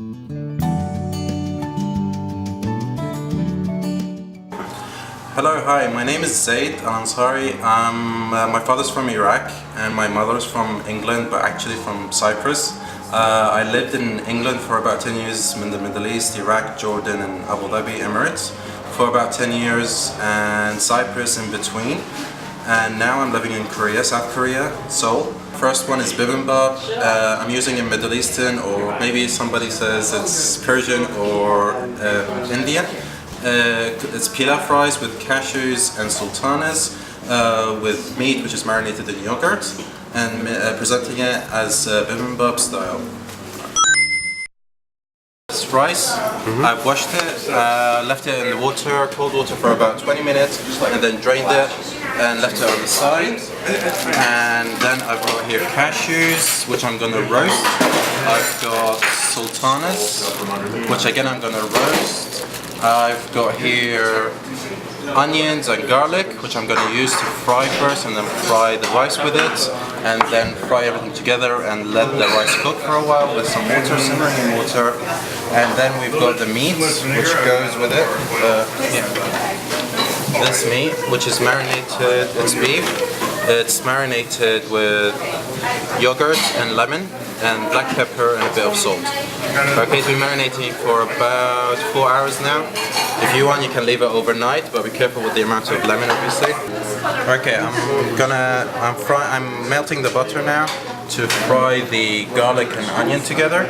Hello, hi, my name is Zayd Al-Ansari. My father's from Iraq and my mother's from England, but actually from Cyprus. I lived in England for about 10 years in the Middle East, Iraq, Jordan and Abu Dhabi, Emirates for about 10 years, and Cyprus in between. And now I'm living in Korea, South Korea, Seoul. First one is bibimbap. I'm using it Middle Eastern, or maybe somebody says it's Persian or Indian. It's pilaf rice with cashews and sultanas, with meat which is marinated in yogurt, and presenting it as bibimbap style. This rice, I've washed it, left it in the water, cold water for about 20 minutes, and then drained it and left it on the side. And then I've got here cashews, which I'm going to roast. I've got sultanas, which again I'm going to roast. I've got here onions and garlic, which I'm going to use to fry first, and then fry the rice with it, and then fry everything together and let the rice cook for a while with some water, simmering water. And then we've got the meat, which goes with it. This meat, which is marinated, it's beef. It's marinated with yogurt and lemon and black pepper and a bit of salt. Okay, it's been marinating for about 4 hours now. If you want, you can leave it overnight, but be careful with the amount of lemon, obviously. Okay, I'm melting the butter now to fry the garlic and onion together.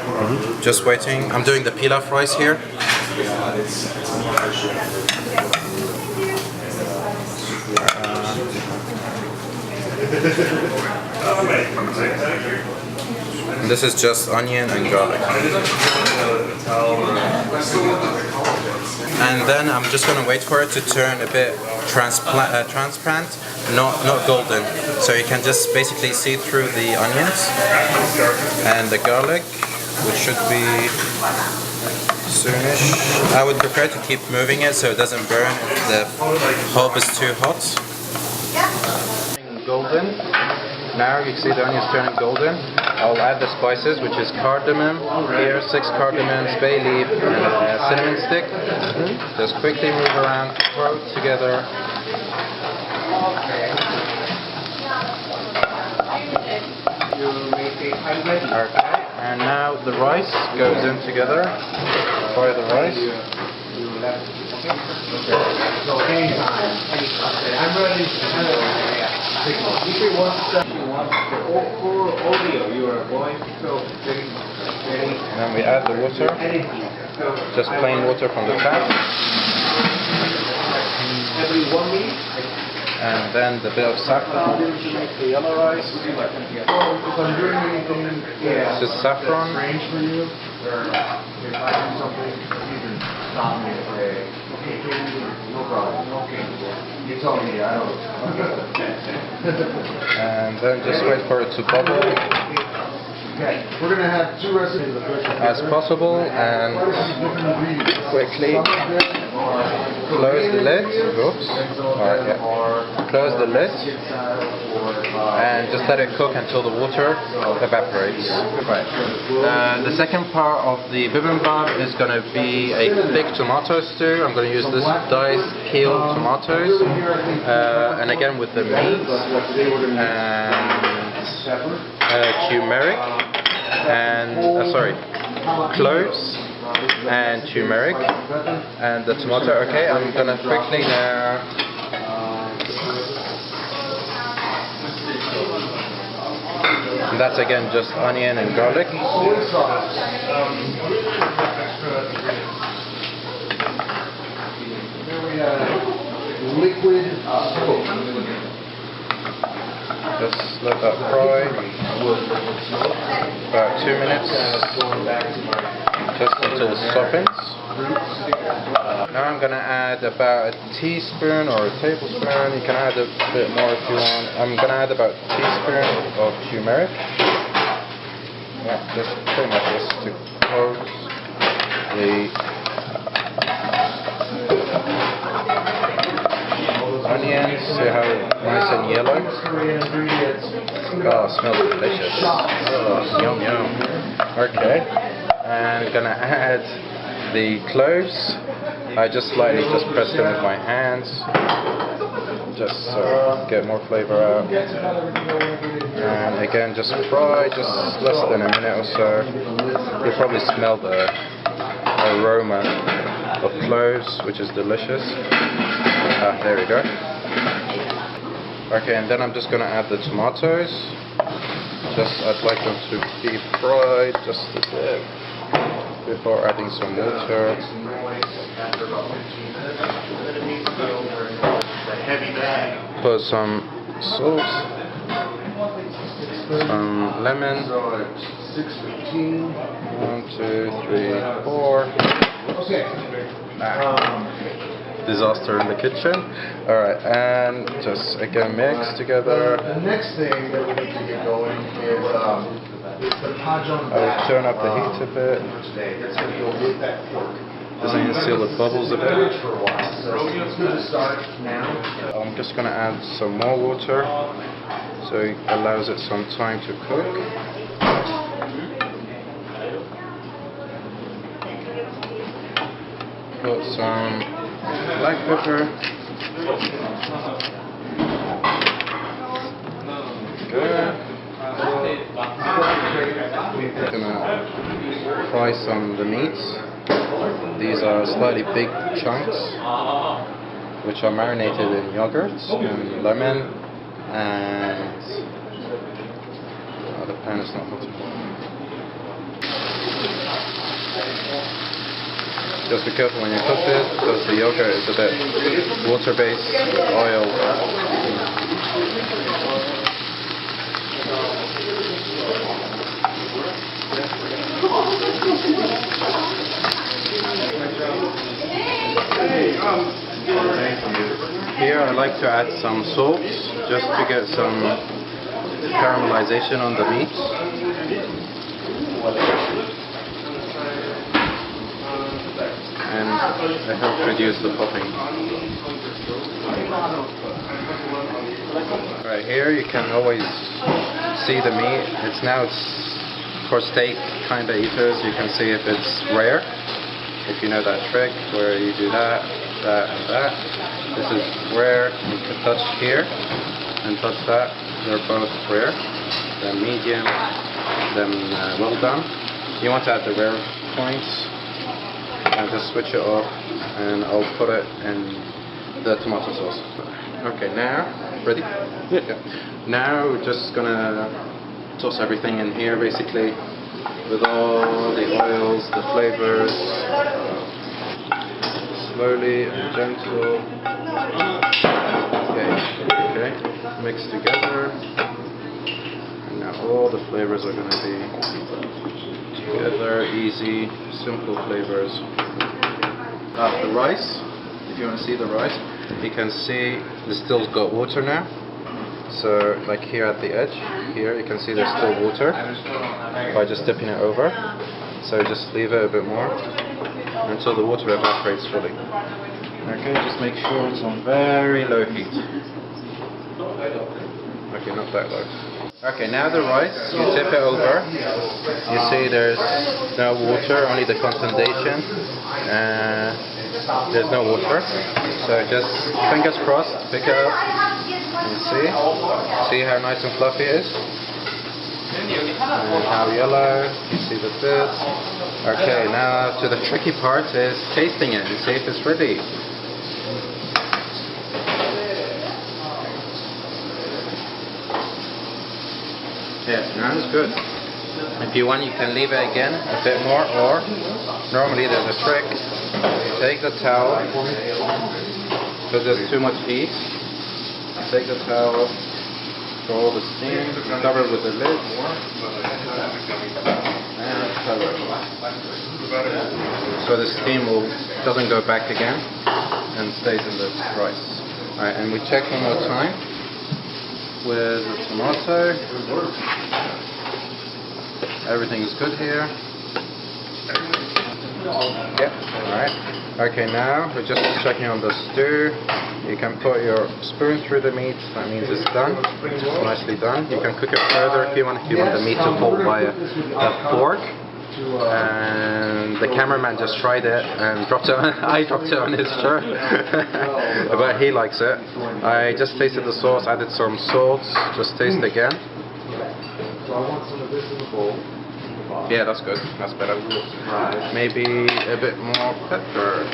Just waiting. I'm doing the pilaf rice here. This is just onion and garlic. And then I'm just going to wait for it to turn a bit transparent, not golden. So you can just basically see through the onions and the garlic, which should be soonish. I would prefer to keep moving it so it doesn't burn if the hob is too hot. Golden. Now you can see the onions turning golden. I'll add the spices, which is cardamom, here 6 cardamoms, bay leaf, and a cinnamon stick. Just quickly move around, throw it together. Okay, and now the rice goes in together. Fry the rice. And then we add the water, just plain water from the tap. And then the bit of saffron, the yellow rice. This is saffron. And then just wait for it to bubble we're going to have 2 recipes. as possible, and quickly close the lid. Oops. Alright, yeah. Close the lid and just let it cook until the water evaporates. Right. The second part of the bibimbap is going to be a thick tomato stew. I'm going to use this diced peeled tomatoes, and again with the meat and turmeric and cloves and turmeric and the tomato. Okay, I'm gonna quickly now and that's again just onion and garlic. Liquid Just let that fry about 2 minutes, just until it softens. Now I'm going to add about a teaspoon or a tablespoon. You can add a bit more if you want. I'm going to add about a teaspoon of turmeric. Yeah, just pretty much just to coat the onions. See how nice and yellow? Oh, it smells delicious. Oh, yum yum. Okay. and gonna add the cloves. I just slightly press them with my hands, just so get more flavor out. And again, just fry, just less than a minute or so. You'll probably smell the aroma of cloves, which is delicious. There we go. Okay, and then I'm just gonna add the tomatoes. I'd like them to be fried just a bit before adding some water. Put some salt, some lemon. 1, 2, 3, 4. Disaster in the kitchen. Alright, and just again mix together. The next thing that we need to get going is the Pajon. I will turn up the heat a bit. That's going to go with that pork. Just so you can see the bubbles a bit. For a while. So it's good to start now. I'm just going to add some more water so it allows it some time to cook. Put some black pepper. Good. We're gonna fry some of the meats. These are slightly big chunks, which are marinated in yogurt and lemon, and the pan is not hot enough. Just be careful when you cook this, because the yogurt is a bit water-based oil. Here I like to add some salt, just to get some caramelization on the meat. And it helps reduce the popping. Right here you can always see the meat. It's for steak kind of eaters. You can see if it's rare. If you know that trick where you do that, that, and that. This is rare. You can touch here and touch that. They're both rare. Then medium. Then well done. You want to add the rare points. And just switch it off, and I'll put it in the tomato sauce. Okay, now ready? Yeah. Now we're just gonna toss everything in here, basically, with all the oils, the flavors, slowly and gentle. Okay, mix together, and now all the flavors are gonna be together, easy, simple flavors. The rice, if you want to see the rice, you can see it's still got water now. So like here at the edge, here you can see there's still water by just dipping it over. So just leave it a bit more until the water evaporates fully. Okay, just make sure it's on very low heat. Okay, not that low. Okay, now the rice, you tip it over. You see there's no water, only the condensation. There's no water. So just fingers crossed, pick it up. You see how nice and fluffy it is? And how yellow, you see the bits. Okay, now to the tricky part is tasting it and see if it's ready. Yeah, now it's good. If you want, you can leave it again a bit more, or normally there's a trick. You take the towel, because there's too much heat. You take the towel, for all the steam, cover it with the lid, and cover it. So the steam doesn't go back again and stays in the rice. Alright, and we check one more time with the tomato. Everything is good here. Yep, alright. Okay, now we're just checking on the stew. You can put your spoon through the meat, that means it's done. It's nicely done. You can cook it further if you want the meat to fall by a fork. and the cameraman just tried it and dropped it on, I dropped it on his shirt. But he likes it. I just tasted the sauce, added some salt, just taste again. So I want some of this in the bowl. Yeah, that's good, that's better. Maybe a bit more pepper.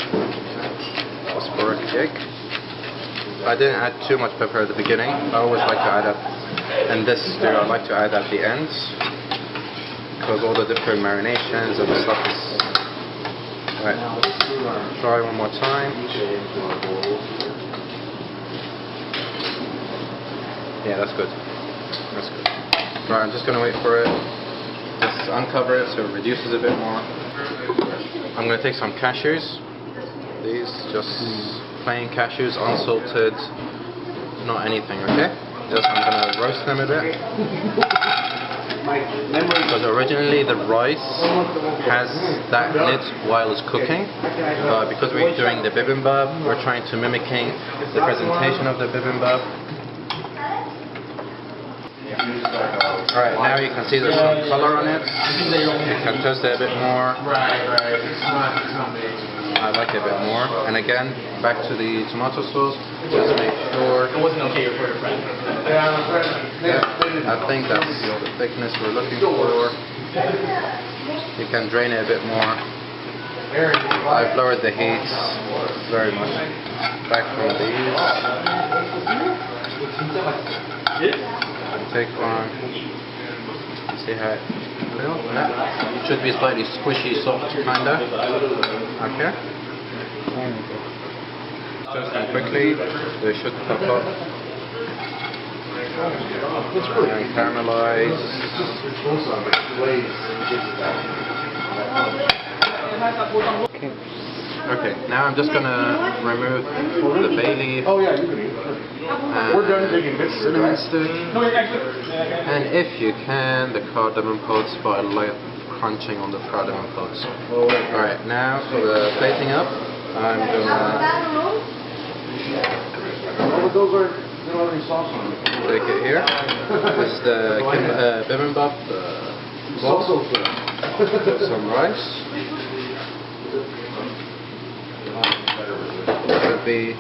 Just for a kick. I didn't add too much pepper at the beginning. I always like to add in this stew, I like to add at the end, because all the different marinations and stuff is... Right, try one more time. Yeah, that's good. That's good. Right, I'm just going to wait for it. Just uncover it so it reduces a bit more. I'm going to take some cashews. These, just plain cashews, unsalted, not anything, okay? Just I'm going to roast them a bit. Because originally the rice has that in it while it's cooking, but because we're doing the bibimbap, we're trying to mimicking the presentation of the bibimbap. Alright, now you can see there's some color on it. You can toast it a bit more. I like it a bit more. And again, back to the tomato sauce. Just make sure. It wasn't okay for your friend. I think that's the thickness we're looking for. You can drain it a bit more. I've lowered the heat very much. Back from these. Take one. See how it should be slightly squishy, soft, kinda. Okay. Toast them quickly. They should pop up. And caramelize. Okay, now I'm just gonna remove the bay leaf. Oh yeah, you can eat. We're done taking bits. Cinnamon stick. And if you can, the cardamom pods, but I like crunching on the cardamom pods. Alright, now for the plating up, I'm gonna take it here. This is the bibimbap box. Put some rice. Should be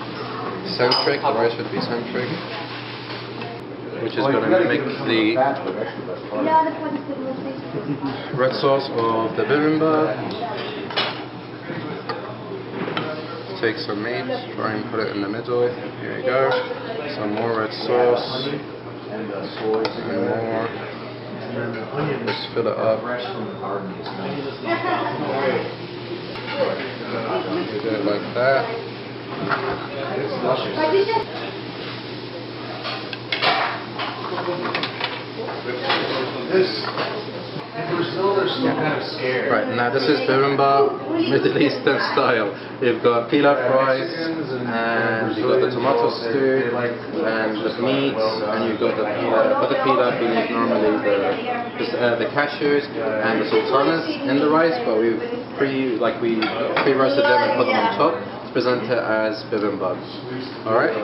centric, the rice should be centric, which is going to mimic the red sauce of the bibimbap. Take some meat, try and put it in the middle. Here you go. Some more red sauce and more. Just fill it up. Do it like that. In Brazil, they're still kind of scared. Right, now this is bibimbap, Middle Eastern style. You've got pilaf rice, and you've got the tomato stew, and the meat, and you've got the pilaf. For the pilaf, you need normally the cashews and the sultanas in the rice, but we pre-roasted them and put them on top to present it as bibimbap. Alright?